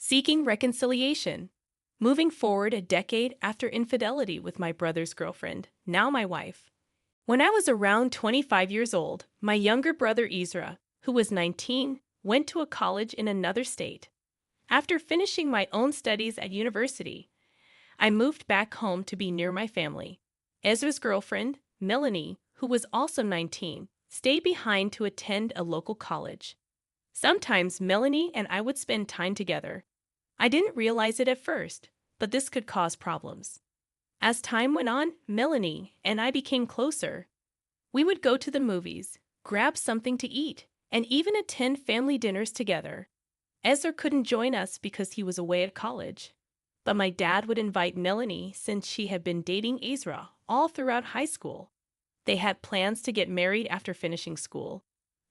Seeking reconciliation. Moving forward a decade after infidelity with my brother's girlfriend, now my wife. When I was around 25 years old, my younger brother Ezra, who was 19, went to a college in another state. After finishing my own studies at university, I moved back home to be near my family. Ezra's girlfriend, Melanie, who was also 19, stayed behind to attend a local college. Sometimes Melanie and I would spend time together. I didn't realize it at first, but this could cause problems. As time went on, Melanie and I became closer. We would go to the movies, grab something to eat, and even attend family dinners together. Ezra couldn't join us because he was away at college. But my dad would invite Melanie since she had been dating Ezra all throughout high school. They had plans to get married after finishing school,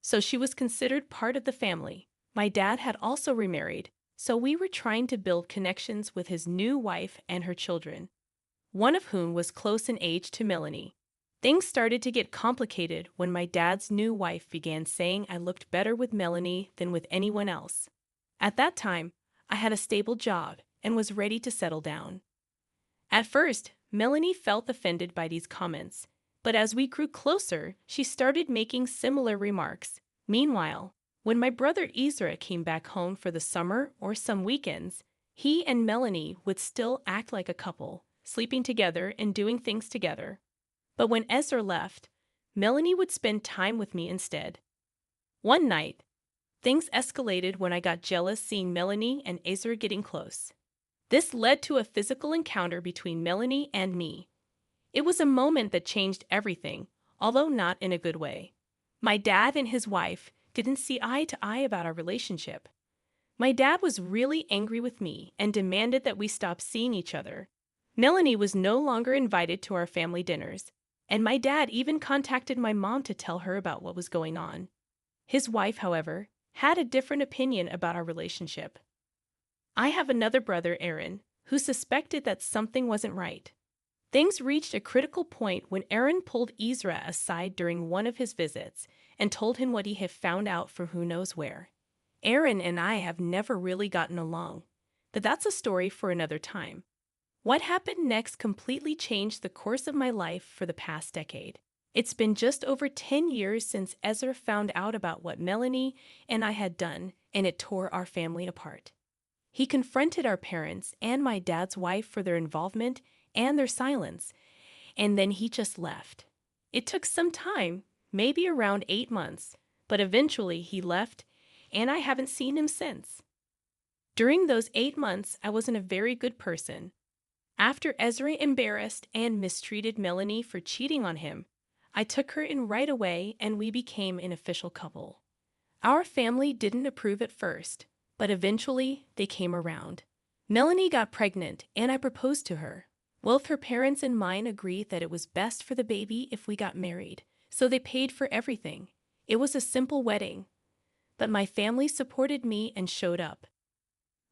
so she was considered part of the family. My dad had also remarried, so we were trying to build connections with his new wife and her children, one of whom was close in age to Melanie. Things started to get complicated when my dad's new wife began saying I looked better with Melanie than with anyone else. At that time, I had a stable job and was ready to settle down. At first, Melanie felt offended by these comments, but as we grew closer, she started making similar remarks. Meanwhile, when my brother Ezra came back home for the summer or some weekends, he and Melanie would still act like a couple, sleeping together and doing things together. But when Ezra left, Melanie would spend time with me instead. One night, things escalated when I got jealous seeing Melanie and Ezra getting close. This led to a physical encounter between Melanie and me. It was a moment that changed everything, although not in a good way. My dad and his wife didn't see eye to eye about our relationship. My dad was really angry with me and demanded that we stop seeing each other. Melanie was no longer invited to our family dinners, and my dad even contacted my mom to tell her about what was going on. His wife, however, had a different opinion about our relationship. I have another brother, Aaron, who suspected that something wasn't right. Things reached a critical point when Aaron pulled Ezra aside during one of his visits and told him what he had found out from who knows where. Aaron and I have never really gotten along, but that's a story for another time. What happened next completely changed the course of my life for the past decade. It's been just over 10 years since Ezra found out about what Melanie and I had done, and it tore our family apart. He confronted our parents and my dad's wife for their involvement and their silence, and then he just left. It took some time, maybe around 8 months, but eventually he left, and I haven't seen him since. During those 8 months, I wasn't a very good person. After Ezra embarrassed and mistreated Melanie for cheating on him, I took her in right away and we became an official couple. Our family didn't approve at first, but eventually they came around. Melanie got pregnant and I proposed to her. Both her parents and mine agreed that it was best for the baby if we got married, so they paid for everything. It was a simple wedding, but my family supported me and showed up.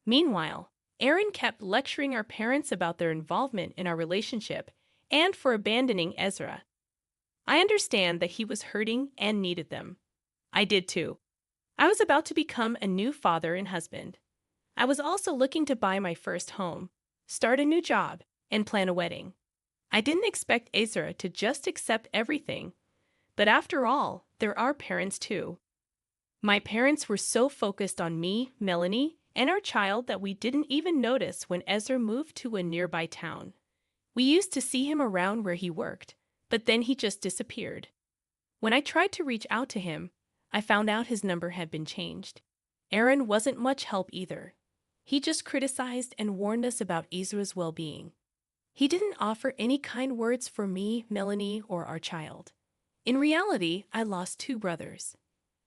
Meanwhile, Aaron kept lecturing our parents about their involvement in our relationship and for abandoning Ezra. I understand that he was hurting and needed them. I did too. I was about to become a new father and husband. I was also looking to buy my first home, start a new job, and plan a wedding. I didn't expect Ezra to just accept everything, but after all, they're our parents too. My parents were so focused on me, Melanie, and our child that we didn't even notice when Ezra moved to a nearby town. We used to see him around where he worked, but then he just disappeared. When I tried to reach out to him, I found out his number had been changed. Aaron wasn't much help either. He just criticized and warned us about Ezra's well-being. He didn't offer any kind words for me, Melanie, or our child. In reality, I lost 2 brothers.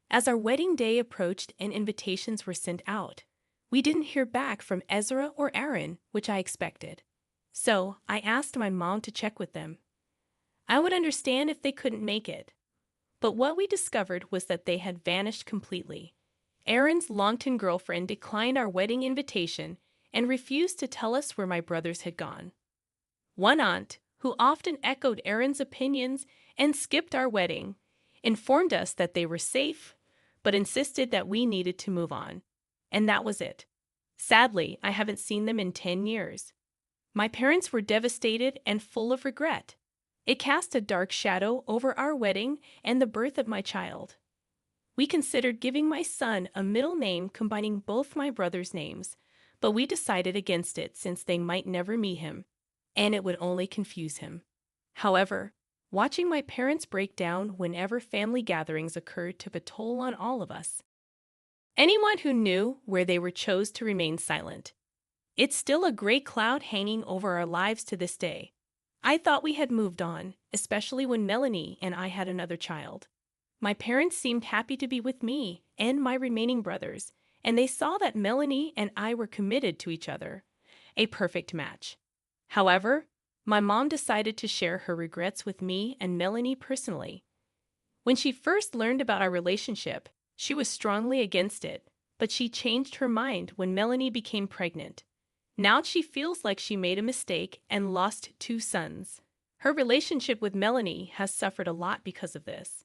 As our wedding day approached and invitations were sent out, we didn't hear back from Ezra or Aaron, which I expected. So I asked my mom to check with them. I would understand if they couldn't make it. But what we discovered was that they had vanished completely. Aaron's longtime girlfriend declined our wedding invitation and refused to tell us where my brothers had gone. One aunt, who often echoed Aaron's opinions and skipped our wedding, informed us that they were safe, but insisted that we needed to move on. And that was it. Sadly, I haven't seen them in 10 years. My parents were devastated and full of regret. It cast a dark shadow over our wedding and the birth of my child. We considered giving my son a middle name combining both my brothers' names, but we decided against it since they might never meet him, and it would only confuse him. However, watching my parents break down whenever family gatherings occurred took a toll on all of us. Anyone who knew where they were chose to remain silent. It's still a gray cloud hanging over our lives to this day. I thought we had moved on, especially when Melanie and I had another child. My parents seemed happy to be with me and my remaining brothers, and they saw that Melanie and I were committed to each other. A perfect match. However, my mom decided to share her regrets with me and Melanie personally. When she first learned about our relationship, she was strongly against it, but she changed her mind when Melanie became pregnant. Now she feels like she made a mistake and lost two sons. Her relationship with Melanie has suffered a lot because of this.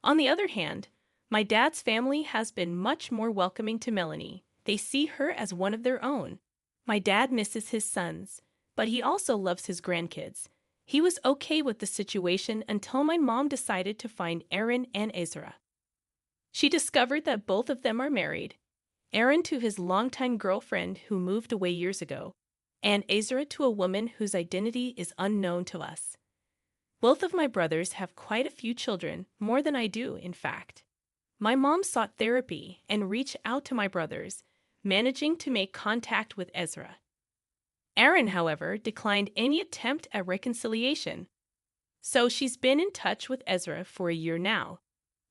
On the other hand, my dad's family has been much more welcoming to Melanie. They see her as one of their own. My dad misses his sons, but he also loves his grandkids. He was okay with the situation until my mom decided to find Aaron and Ezra. She discovered that both of them are married, Aaron to his longtime girlfriend who moved away years ago, and Ezra to a woman whose identity is unknown to us. Both of my brothers have quite a few children, more than I do, in fact. My mom sought therapy and reached out to my brothers, managing to make contact with Ezra. Aaron, however, declined any attempt at reconciliation, so she's been in touch with Ezra for a year now,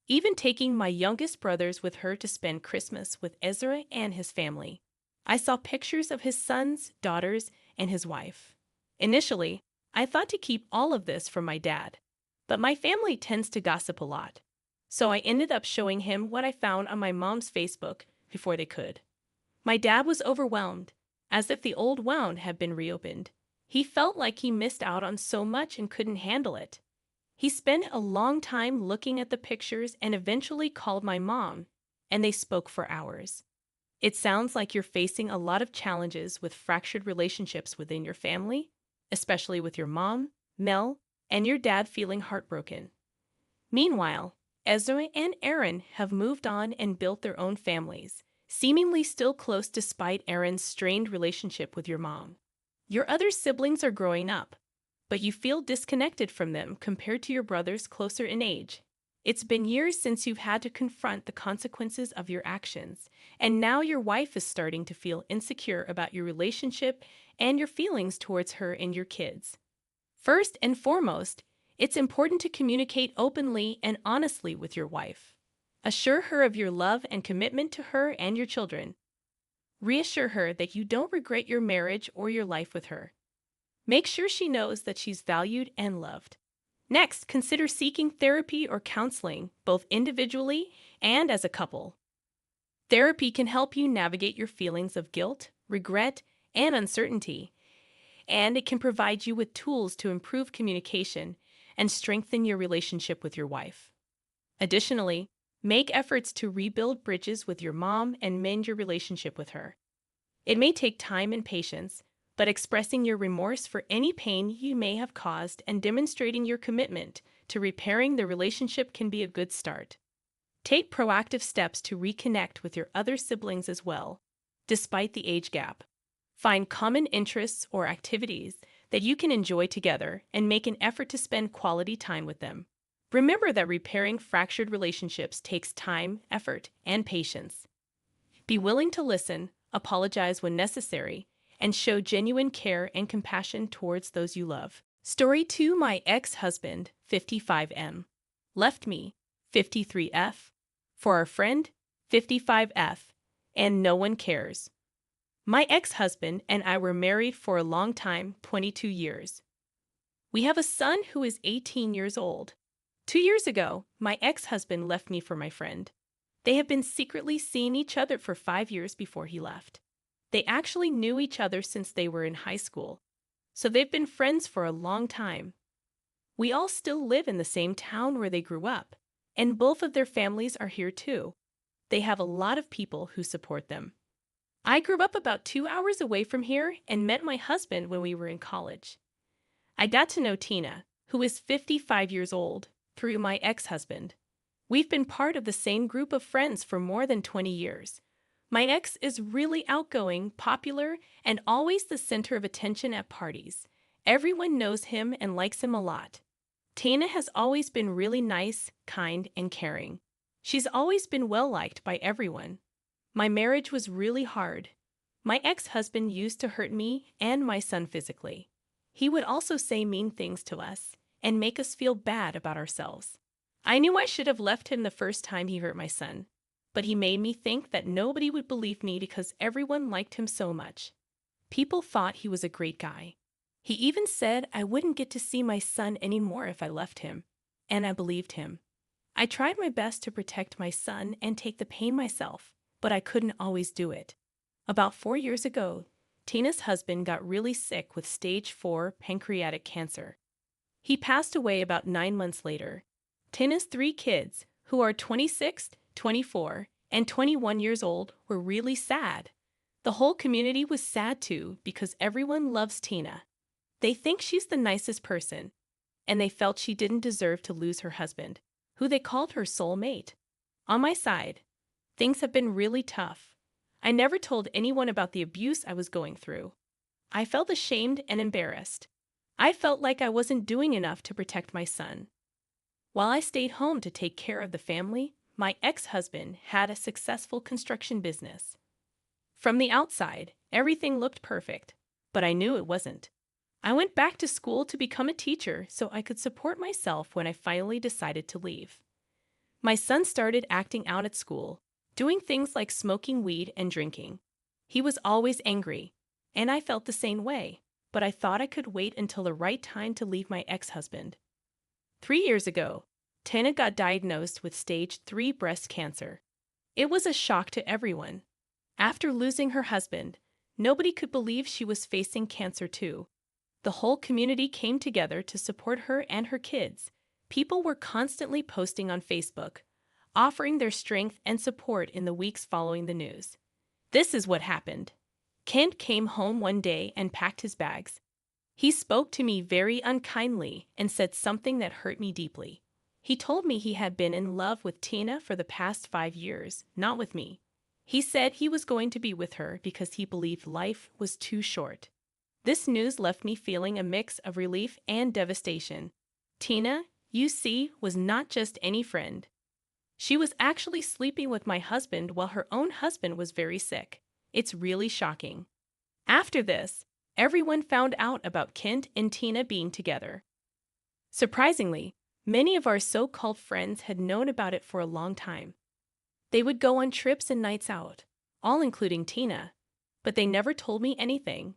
even taking my youngest brothers with her to spend Christmas with Ezra and his family. I saw pictures of his sons, daughters, and his wife. Initially, I thought to keep all of this from my dad, but my family tends to gossip a lot, so I ended up showing him what I found on my mom's Facebook before they could. My dad was overwhelmed, as if the old wound had been reopened. He felt like he missed out on so much and couldn't handle it. He spent a long time looking at the pictures and eventually called my mom, and they spoke for hours. It sounds like you're facing a lot of challenges with fractured relationships within your family, especially with your mom, Mel, and your dad feeling heartbroken. Meanwhile, Ezra and Aaron have moved on and built their own families, seemingly still close despite Aaron's strained relationship with your mom. Your other siblings are growing up, but you feel disconnected from them compared to your brothers closer in age. It's been years since you've had to confront the consequences of your actions, and now your wife is starting to feel insecure about your relationship and your feelings towards her and your kids. First and foremost, it's important to communicate openly and honestly with your wife. Assure her of your love and commitment to her and your children. Reassure her that you don't regret your marriage or your life with her. Make sure she knows that she's valued and loved. Next, consider seeking therapy or counseling, both individually and as a couple. Therapy can help you navigate your feelings of guilt, regret, and uncertainty, and it can provide you with tools to improve communication and strengthen your relationship with your wife. Additionally, make efforts to rebuild bridges with your mom and mend your relationship with her. It may take time and patience, but expressing your remorse for any pain you may have caused and demonstrating your commitment to repairing the relationship can be a good start. Take proactive steps to reconnect with your other siblings as well, despite the age gap. Find common interests or activities that you can enjoy together and make an effort to spend quality time with them. Remember that repairing fractured relationships takes time, effort, and patience. Be willing to listen, apologize when necessary, and show genuine care and compassion towards those you love. Story 2. My ex-husband, 55M, left me, 53F, for our friend, 55F, and no one cares. My ex-husband and I were married for a long time, 22 years. We have a son who is 18 years old. 2 years ago, my ex-husband left me for my friend. They have been secretly seeing each other for 5 years before he left. They actually knew each other since they were in high school, so they've been friends for a long time. We all still live in the same town where they grew up, and both of their families are here too. They have a lot of people who support them. I grew up about 2 hours away from here and met my husband when we were in college. I got to know Tina, who is 55 years old, through my ex-husband. We've been part of the same group of friends for more than 20 years. My ex is really outgoing, popular, and always the center of attention at parties. Everyone knows him and likes him a lot. Tina has always been really nice, kind, and caring. She's always been well-liked by everyone. My marriage was really hard. My ex-husband used to hurt me and my son physically. He would also say mean things to us and make us feel bad about ourselves. I knew I should have left him the first time he hurt my son, but he made me think that nobody would believe me because everyone liked him so much. People thought he was a great guy. He even said I wouldn't get to see my son anymore if I left him, and I believed him. I tried my best to protect my son and take the pain myself, but I couldn't always do it. About 4 years ago, Tina's husband got really sick with stage 4 pancreatic cancer. He passed away about 9 months later. Tina's 3 kids, who are 26, 24, and 21 years old, were really sad. The whole community was sad too because everyone loves Tina. They think she's the nicest person, and they felt she didn't deserve to lose her husband, who they called her soulmate. On my side, things have been really tough. I never told anyone about the abuse I was going through. I felt ashamed and embarrassed. I felt like I wasn't doing enough to protect my son. While I stayed home to take care of the family, my ex-husband had a successful construction business. From the outside, everything looked perfect, but I knew it wasn't. I went back to school to become a teacher so I could support myself when I finally decided to leave. My son started acting out at school, doing things like smoking weed and drinking. He was always angry, and I felt the same way, but I thought I could wait until the right time to leave my ex-husband. 3 years ago, Tina got diagnosed with stage 3 breast cancer. It was a shock to everyone. After losing her husband, nobody could believe she was facing cancer too. The whole community came together to support her and her kids. People were constantly posting on Facebook, offering their strength and support in the weeks following the news. This is what happened. Kent came home one day and packed his bags. He spoke to me very unkindly and said something that hurt me deeply. He told me he had been in love with Tina for the past 5 years, not with me. He said he was going to be with her because he believed life was too short. This news left me feeling a mix of relief and devastation. Tina, you see, was not just any friend. She was actually sleeping with my husband while her own husband was very sick. It's really shocking. After this, everyone found out about Kent and Tina being together. Surprisingly, many of our so-called friends had known about it for a long time. They would go on trips and nights out, all including Tina, but they never told me anything.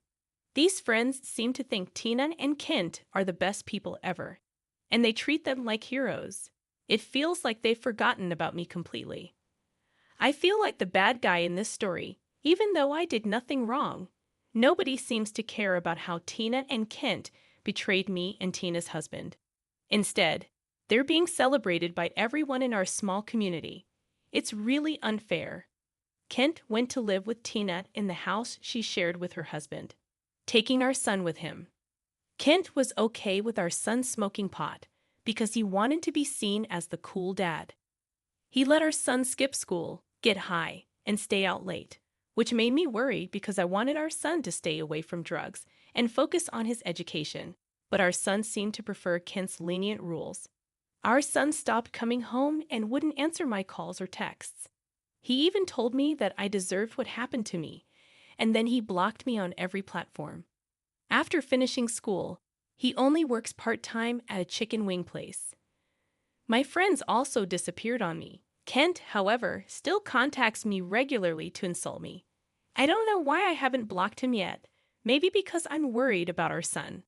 These friends seem to think Tina and Kent are the best people ever, and they treat them like heroes. It feels like they've forgotten about me completely. I feel like the bad guy in this story, even though I did nothing wrong. Nobody seems to care about how Tina and Kent betrayed me and Tina's husband. Instead, they're being celebrated by everyone in our small community. It's really unfair. Kent went to live with Tina in the house she shared with her husband, taking our son with him. Kent was okay with our son smoking pot because he wanted to be seen as the cool dad. He let our son skip school, get high, and stay out late, which made me worried because I wanted our son to stay away from drugs and focus on his education, but our son seemed to prefer Kent's lenient rules. Our son stopped coming home and wouldn't answer my calls or texts. He even told me that I deserved what happened to me, and then he blocked me on every platform. After finishing school, he only works part-time at a chicken wing place. My friends also disappeared on me. Kent, however, still contacts me regularly to insult me. I don't know why I haven't blocked him yet. Maybe because I'm worried about our son.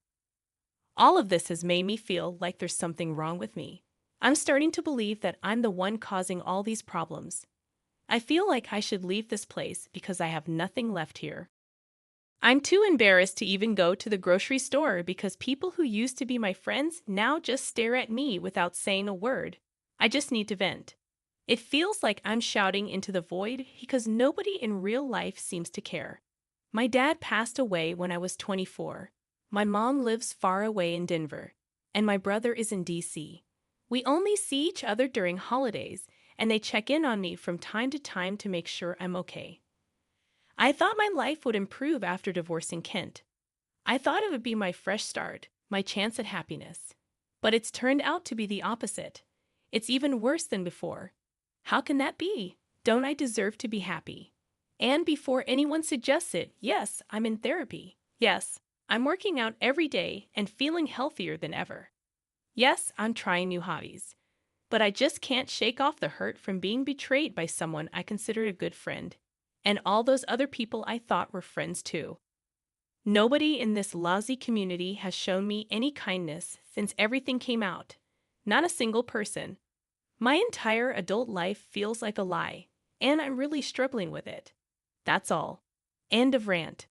All of this has made me feel like there's something wrong with me. I'm starting to believe that I'm the one causing all these problems. I feel like I should leave this place because I have nothing left here. I'm too embarrassed to even go to the grocery store because people who used to be my friends now just stare at me without saying a word. I just need to vent. It feels like I'm shouting into the void because nobody in real life seems to care. My dad passed away when I was 24. My mom lives far away in Denver, and my brother is in DC. We only see each other during holidays, and they check in on me from time to time to make sure I'm okay. I thought my life would improve after divorcing Kent. I thought it would be my fresh start, my chance at happiness. But it's turned out to be the opposite. It's even worse than before. How can that be? Don't I deserve to be happy? And before anyone suggests it, yes, I'm in therapy. Yes, I'm working out every day and feeling healthier than ever. Yes, I'm trying new hobbies. But I just can't shake off the hurt from being betrayed by someone I considered a good friend. And all those other people I thought were friends too. Nobody in this lousy community has shown me any kindness since everything came out. Not a single person. My entire adult life feels like a lie, and I'm really struggling with it. That's all. End of rant.